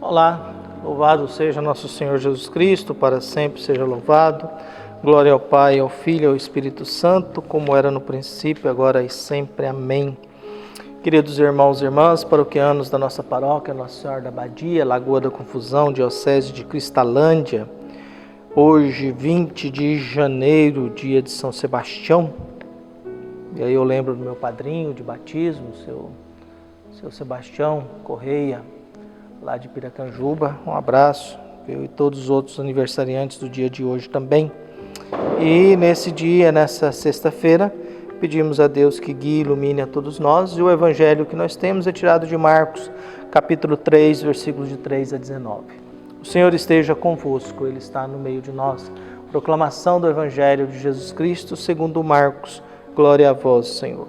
Olá, louvado seja nosso Senhor Jesus Cristo, para sempre seja louvado. Glória ao Pai, ao Filho e ao Espírito Santo, como era no princípio, agora e sempre. Amém. Queridos irmãos e irmãs, paroquianos da nossa paróquia, Nossa Senhora da Abadia, Lagoa da Confusão, Diocese de Cristalândia, hoje, 20 de janeiro, dia de São Sebastião. E aí eu lembro do meu padrinho de batismo, seu Sebastião Correia, lá de Piracanjuba. Um abraço, eu e todos os outros aniversariantes do dia de hoje também. E nesse dia, nessa sexta-feira, pedimos a Deus que guie e ilumine a todos nós. E o evangelho que nós temos é tirado de Marcos, capítulo 3, versículos de 3 a 19. O Senhor esteja convosco, Ele está no meio de nós. Proclamação do evangelho de Jesus Cristo, segundo Marcos. Glória a vós, Senhor.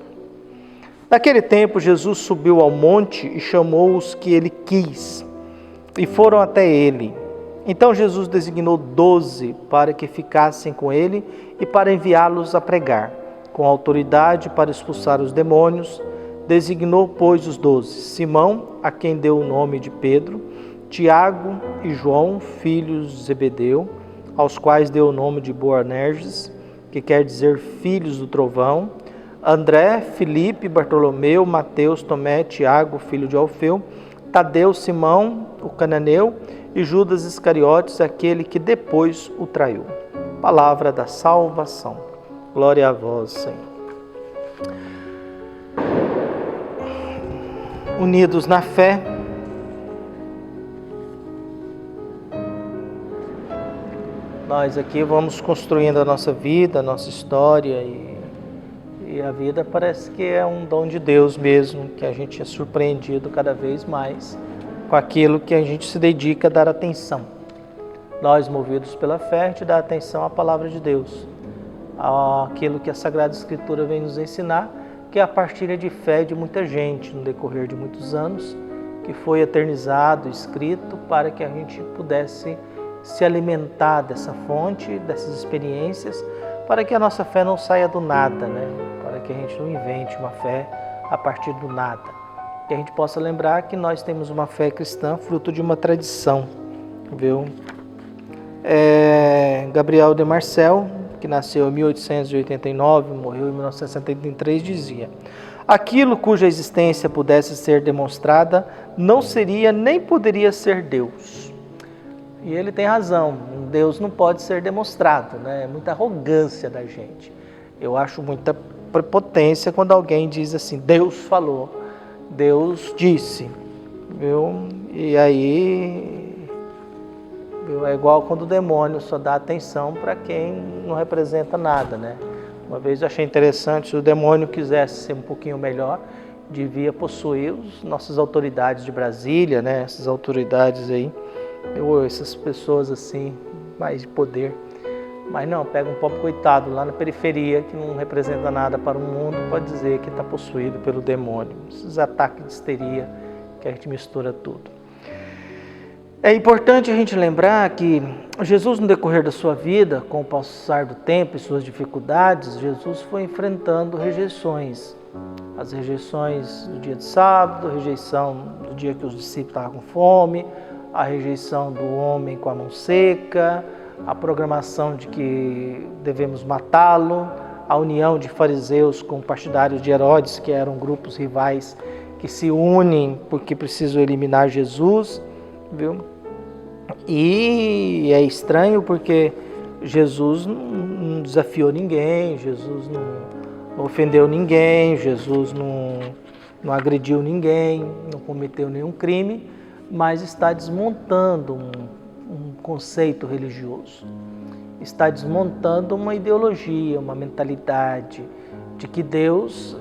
Naquele tempo, Jesus subiu ao monte e chamou os que ele quis, e foram até ele. Então Jesus designou 12 para que ficassem com ele e para enviá-los a pregar, com autoridade para expulsar os demônios. Designou, pois, os 12: Simão, a quem deu o nome de Pedro, Tiago e João, filhos de Zebedeu, aos quais deu o nome de Boanerges, que quer dizer filhos do trovão, André, Filipe, Bartolomeu, Mateus, Tomé, Tiago, filho de Alfeu, Tadeu, Simão, o cananeu, e Judas Iscariotes, aquele que depois o traiu. Palavra da salvação. Glória a vós, Senhor. Unidos na fé, nós aqui vamos construindo a nossa vida, a nossa história, e a vida parece que é um dom de Deus mesmo, que a gente é surpreendido cada vez mais com aquilo que a gente se dedica a dar atenção. Nós, movidos pela fé, a gente dá atenção à palavra de Deus, àquilo que a Sagrada Escritura vem nos ensinar, que é a partilha de fé de muita gente no decorrer de muitos anos, que foi eternizado, escrito, para que a gente pudesse se alimentar dessa fonte, dessas experiências, para que a nossa fé não saia do nada, né? Para que a gente não invente uma fé a partir do nada. Que a gente possa lembrar que nós temos uma fé cristã fruto de uma tradição, viu? Gabriel de Marcel, que nasceu em 1889, morreu em 1973, dizia: aquilo cuja existência pudesse ser demonstrada não seria nem poderia ser Deus. E ele tem razão, Deus não pode ser demonstrado, né? É muita arrogância da gente. Eu acho muita prepotência quando alguém diz assim: Deus falou, Deus disse, viu? E aí, viu? É igual quando o demônio só dá atenção para quem não representa nada, né? Uma vez eu achei interessante, se o demônio quisesse ser um pouquinho melhor, devia possuir as nossas autoridades de Brasília, né? Essas autoridades aí, essas pessoas assim, mais de poder. Mas não, pega um pobre coitado lá na periferia que não representa nada para o mundo, pode dizer que está possuído pelo demônio. Esses ataques de histeria que a gente mistura tudo. É importante a gente lembrar que Jesus, no decorrer da sua vida, com o passar do tempo e suas dificuldades, Jesus foi enfrentando rejeições. As rejeições do dia de sábado, a rejeição do dia que os discípulos estavam com fome, a rejeição do homem com a mão seca, a programação de que devemos matá-lo, a união de fariseus com partidários de Herodes, que eram grupos rivais que se unem porque precisam eliminar Jesus, viu? E é estranho porque Jesus não desafiou ninguém, Jesus não ofendeu ninguém, Jesus não agrediu ninguém, não cometeu nenhum crime, mas está desmontando um conceito religioso, está desmontando uma ideologia, uma mentalidade de que Deus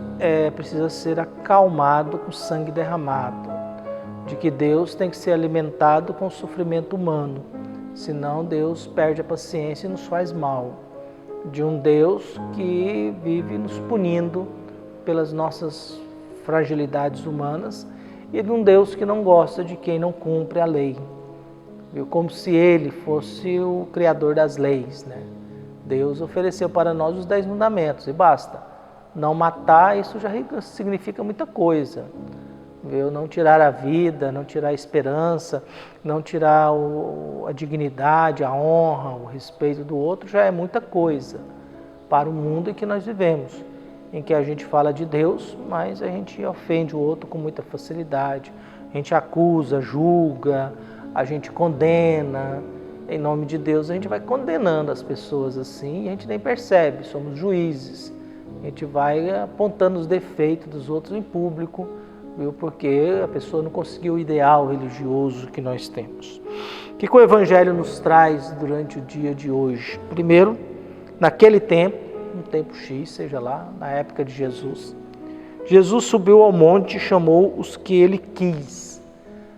precisa ser acalmado com sangue derramado, de que Deus tem que ser alimentado com o sofrimento humano, senão Deus perde a paciência e nos faz mal, de um Deus que vive nos punindo pelas nossas fragilidades humanas e de um Deus que não gosta de quem não cumpre a lei. Como se ele fosse o criador das leis, né? Deus ofereceu para nós os 10 mandamentos e basta. Não matar, isso já significa muita coisa. viu? Não tirar a vida, não tirar a esperança, não tirar a dignidade, a honra, o respeito do outro já é muita coisa para o mundo em que nós vivemos, em que a gente fala de Deus, mas a gente ofende o outro com muita facilidade, a gente acusa, julga, a gente condena. Em nome de Deus a gente vai condenando as pessoas assim e a gente nem percebe, somos juízes, a gente vai apontando os defeitos dos outros em público, viu? Porque a pessoa não conseguiu o ideal religioso que nós temos. O que o Evangelho nos traz durante o dia de hoje? Primeiro, naquele tempo, um tempo X, seja lá, na época de Jesus, Jesus subiu ao monte e chamou os que ele quis.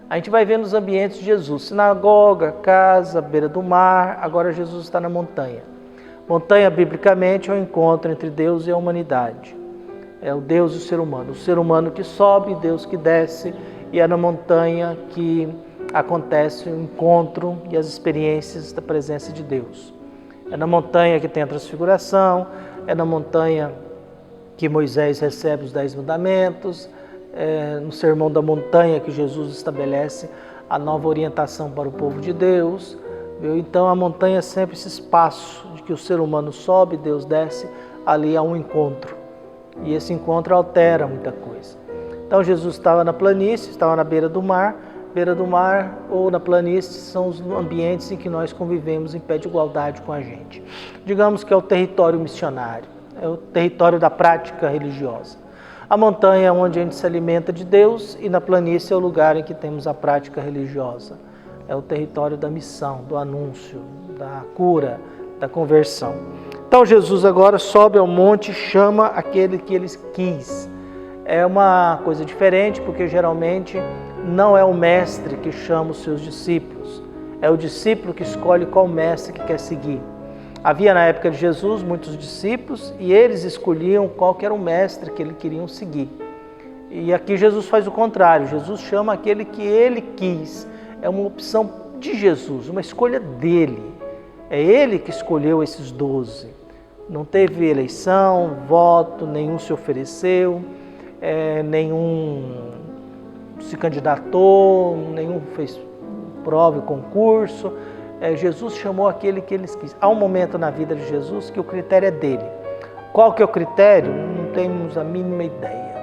A gente vai ver nos ambientes de Jesus, sinagoga, casa, beira do mar, agora Jesus está na montanha. Montanha, biblicamente, é o encontro entre Deus e a humanidade. É o Deus e o ser humano que sobe, Deus que desce, e é na montanha que acontece o encontro e as experiências da presença de Deus. É na montanha que tem a transfiguração, é na montanha que Moisés recebe os 10 mandamentos, é no sermão da montanha que Jesus estabelece a nova orientação para o povo de Deus. Viu? Então a montanha é sempre esse espaço de que o ser humano sobe, Deus desce, ali há um encontro. E esse encontro altera muita coisa. Então Jesus estava na planície, estava na beira do mar ou na planície são os ambientes em que nós convivemos em pé de igualdade com a gente. Digamos que é o território missionário, é o território da prática religiosa. A montanha é onde a gente se alimenta de Deus e na planície é o lugar em que temos a prática religiosa. É o território da missão, do anúncio, da cura, da conversão. Então Jesus agora sobe ao monte e chama aquele que ele quis. É uma coisa diferente, porque geralmente não é o mestre que chama os seus discípulos, é o discípulo que escolhe qual mestre que quer seguir. Havia na época de Jesus muitos discípulos e eles escolhiam qual que era o mestre que eles queriam seguir. E aqui Jesus faz o contrário, Jesus chama aquele que ele quis. É uma opção de Jesus, uma escolha dele. É ele que escolheu esses 12. Não teve eleição, voto, nenhum se ofereceu, nenhum se candidatou, nenhum fez prova e concurso. Jesus chamou aquele que ele quis. Há um momento na vida de Jesus que o critério é dele. Qual que é o critério? Não temos a mínima ideia.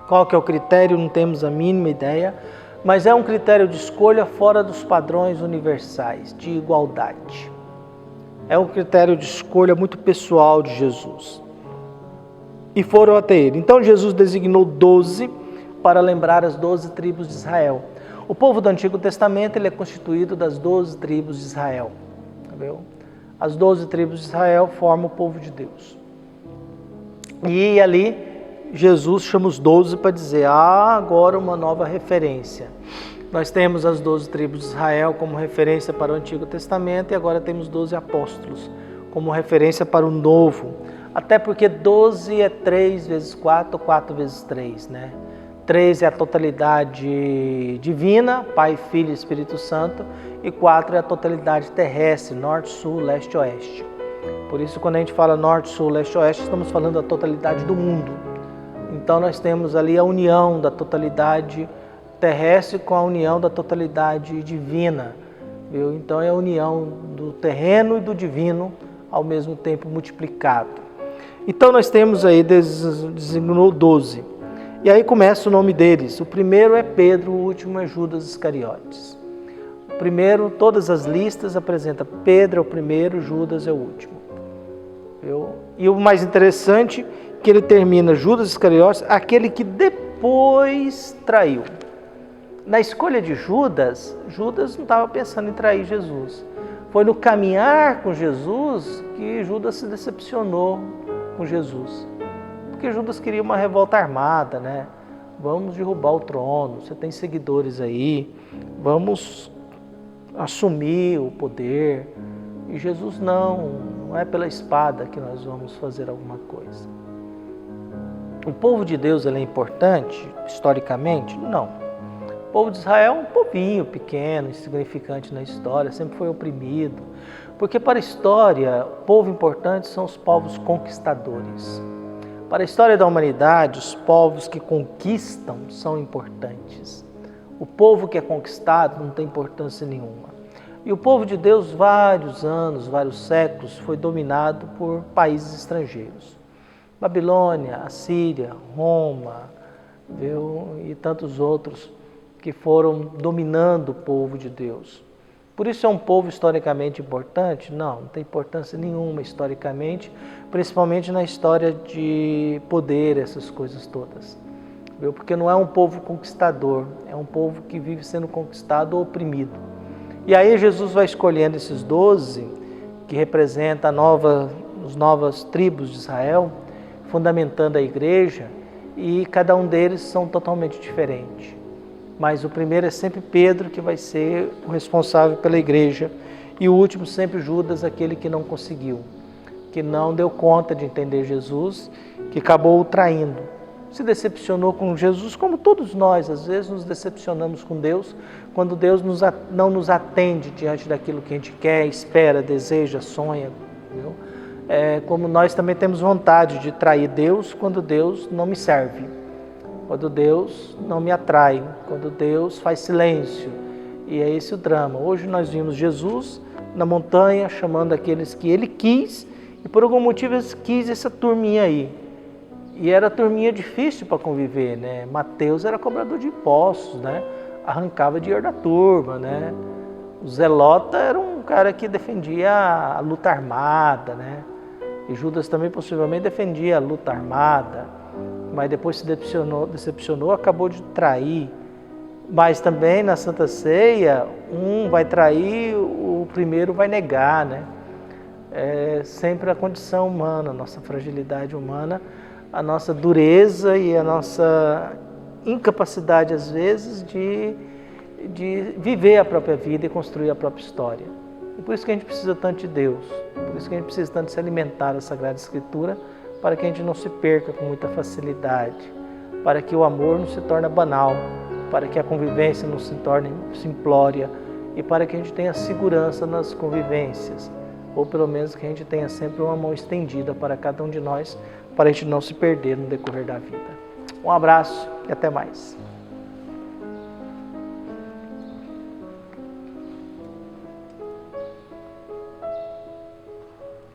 Qual que é o critério? Não temos a mínima ideia. Mas é um critério de escolha fora dos padrões universais, de igualdade. É um critério de escolha muito pessoal de Jesus. E foram até ele. Então Jesus designou 12 para lembrar as 12 tribos de Israel. O povo do Antigo Testamento ele é constituído das 12 tribos de Israel. Entendeu? As 12 tribos de Israel formam o povo de Deus. E ali Jesus chama os 12 para dizer, agora uma nova referência. Nós temos as 12 tribos de Israel como referência para o Antigo Testamento e agora temos 12 apóstolos como referência para o Novo. Até porque 12 é 3 vezes 4, 4 vezes 3, né? 3 é a totalidade divina, Pai, Filho e Espírito Santo, e 4 é a totalidade terrestre, norte, sul, leste, oeste. Por isso, quando a gente fala norte, sul, leste, oeste, estamos falando da totalidade do mundo. Então, nós temos ali a união da totalidade terrestre com a união da totalidade divina. Viu? Então, é a união do terreno e do divino ao mesmo tempo multiplicado. Então, nós temos aí, designou 12. E aí começa o nome deles. O primeiro é Pedro, o último é Judas Iscariotes. O primeiro, todas as listas apresentam Pedro é o primeiro, Judas é o último. E o mais interessante é que ele termina Judas Iscariotes, aquele que depois traiu. Na escolha de Judas, Judas não estava pensando em trair Jesus. Foi no caminhar com Jesus que Judas se decepcionou com Jesus. Porque Judas queria uma revolta armada, né? Vamos derrubar o trono, você tem seguidores aí, vamos assumir o poder. E Jesus não é pela espada que nós vamos fazer alguma coisa. O povo de Deus ele é importante, historicamente? Não. O povo de Israel é um povinho pequeno, insignificante na história, sempre foi oprimido. Porque para a história, povo importante são os povos conquistadores. Para a história da humanidade, os povos que conquistam são importantes. O povo que é conquistado não tem importância nenhuma. E o povo de Deus, vários anos, vários séculos, foi dominado por países estrangeiros. Babilônia, Assíria, Roma, viu? E tantos outros que foram dominando o povo de Deus. Por isso é um povo historicamente importante? Não tem importância nenhuma historicamente, principalmente na história de poder, essas coisas todas. Viu? Porque não é um povo conquistador, é um povo que vive sendo conquistado ou oprimido. E aí Jesus vai escolhendo esses 12, que representam as novas tribos de Israel, fundamentando a igreja, e cada um deles são totalmente diferentes. Mas o primeiro é sempre Pedro, que vai ser o responsável pela igreja, e o último sempre Judas, aquele que não conseguiu, que não deu conta de entender Jesus, que acabou o traindo. Se decepcionou com Jesus, como todos nós, às vezes nos decepcionamos com Deus, quando Deus não nos atende diante daquilo que a gente quer, espera, deseja, sonha. Viu? Como nós também temos vontade de trair Deus quando Deus não me serve, quando Deus não me atrai, quando Deus faz silêncio. E é esse o drama. Hoje nós vimos Jesus na montanha chamando aqueles que Ele quis, e por algum motivo Ele quis essa turminha aí. E era turminha difícil para conviver, né? Mateus era cobrador de impostos, né? Arrancava dinheiro da turma, né? O Zelota era um cara que defendia a luta armada, né? E Judas também possivelmente defendia a luta armada, mas depois se decepcionou, acabou de trair. Mas também na Santa Ceia, um vai trair, o primeiro vai negar, né? É sempre a condição humana, a nossa fragilidade humana, a nossa dureza e a nossa incapacidade, às vezes, de viver a própria vida e construir a própria história. E por isso que a gente precisa tanto de Deus, por isso que a gente precisa tanto se alimentar da Sagrada Escritura, para que a gente não se perca com muita facilidade, para que o amor não se torne banal, para que a convivência não se torne simplória e para que a gente tenha segurança nas convivências, ou pelo menos que a gente tenha sempre uma mão estendida para cada um de nós, para a gente não se perder no decorrer da vida. Um abraço e até mais.